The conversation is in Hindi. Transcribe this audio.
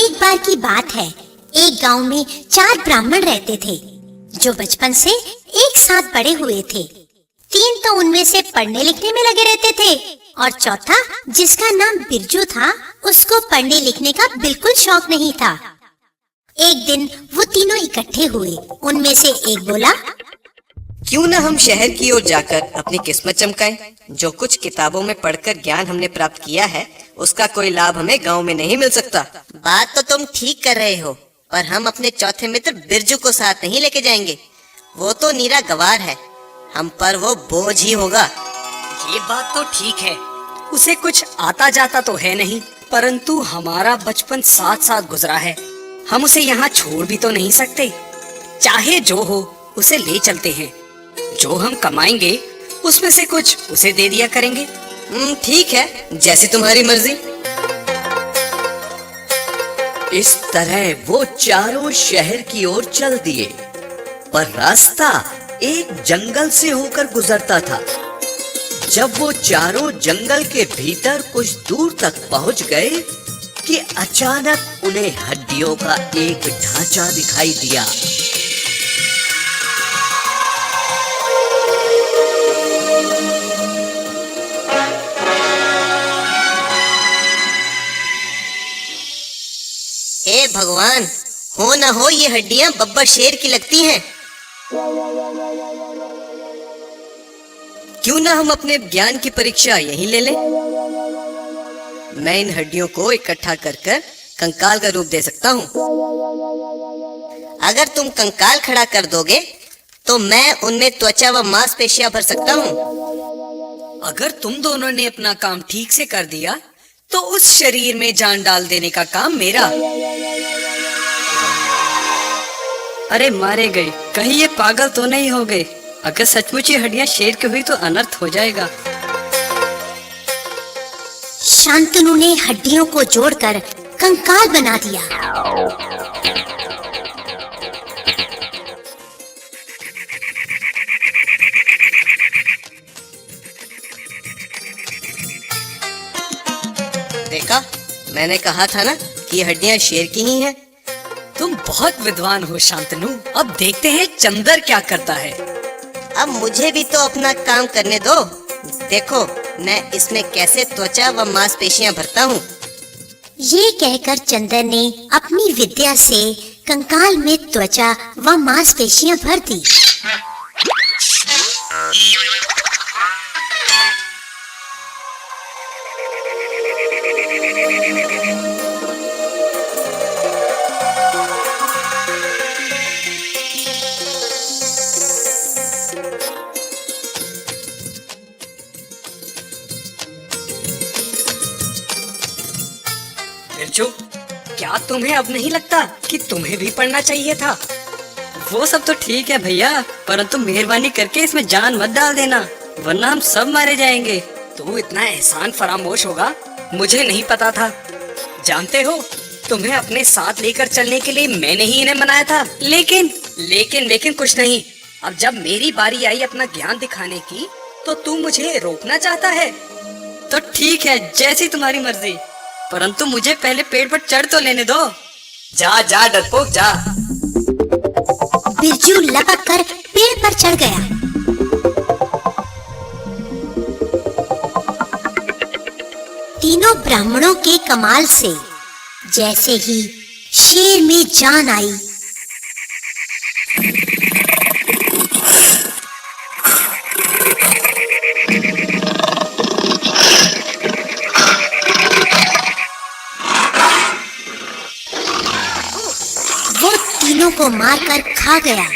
एक बार की बात है, एक गांव में 4 ब्राह्मण रहते थे जो बचपन से एक साथ बड़े हुए थे। 3 तो उनमें से पढ़ने लिखने में लगे रहते थे और चौथा, जिसका नाम बिरजू था, उसको पढ़ने लिखने का बिल्कुल शौक नहीं था। एक दिन वो तीनों इकट्ठे हुए। उनमें से एक बोला, क्यों न हम शहर की ओर जाकर अपनी किस्मत चमकाएं। जो कुछ किताबों में पढ़कर ज्ञान हमने प्राप्त किया है, उसका कोई लाभ हमें गांव में नहीं मिल सकता। बात तो तुम ठीक कर रहे हो, पर हम अपने चौथे मित्र बिरजू को साथ नहीं लेके जाएंगे। वो तो नीरा गवार है, हम पर वो बोझ ही होगा। ये बात तो ठीक है, उसे कुछ आता जाता तो है नहीं, परंतु हमारा बचपन साथ साथ गुजरा है। हम उसे यहाँ छोड़ भी तो नहीं सकते। चाहे जो हो, उसे ले चलते हैं। जो हम कमाएंगे उसमें से कुछ उसे दे दिया करेंगे। ठीक है, जैसी तुम्हारी मर्जी। इस तरह वो चारों शहर की ओर चल दिए, पर रास्ता एक जंगल से होकर गुजरता था। जब वो चारों जंगल के भीतर कुछ दूर तक पहुंच गए कि अचानक उन्हें हड्डियों का एक ढांचा दिखाई दिया। हे भगवान, हो न हो ये हड्डियां बब्बर शेर की लगती हैं। क्यों ना हम अपने ज्ञान की परीक्षा यहीं ले लें। मैं इन हड्डियों को इकट्ठा कर कर कंकाल का रूप दे सकता हूँ। अगर तुम कंकाल खड़ा कर दोगे तो मैं उनमें त्वचा व मांसपेशियां भर सकता हूँ। अगर तुम दोनों ने अपना काम ठीक से कर दिया तो उस शरीर में जान डाल देने का काम मेरा। अरे मारे गए, कहीं ये पागल तो नहीं हो गए। अगर सचमुच ये हड्डियां शेर की हुई तो अनर्थ हो जाएगा। शांतनु ने हड्डियों को जोड़कर कंकाल बना दिया। देखा, मैंने कहा था ना कि ये हड्डियां शेर की ही हैं। तुम बहुत विद्वान हो शांतनु। अब देखते हैं चंदर क्या करता है। अब मुझे भी तो अपना काम करने दो। देखो मैं इसमें कैसे त्वचा व मांसपेशियां भरता हूँ। ये कहकर चंदर ने अपनी विद्या से कंकाल में त्वचा व मांसपेशियां भर दी। बिरजू, क्या तुम्हें अब नहीं लगता कि तुम्हें भी पढ़ना चाहिए था? वो सब तो ठीक है भैया, परंतु मेहरबानी करके इसमें जान मत डाल देना, वरना हम सब मारे जाएंगे। तू इतना एहसान फरामोश होगा, मुझे नहीं पता था। जानते हो, तुम्हें अपने साथ लेकर चलने के लिए मैंने ही इन्हें बनाया था। लेकिन कुछ नहीं। अब जब मेरी बारी आई अपना ज्ञान दिखाने की, तो तू मुझे रोकना चाहता है। तो ठीक है, जैसी तुम्हारी मर्जी, परंतु मुझे पहले पेड़ पर चढ़ तो लेने दो। जा जा डरपोक जा। बिरजू लपक कर पेड़ पर चढ़ गया। तीनों ब्राह्मणों के कमाल से जैसे ही शेर में जान आई, वो तीनों को मारकर खा गया।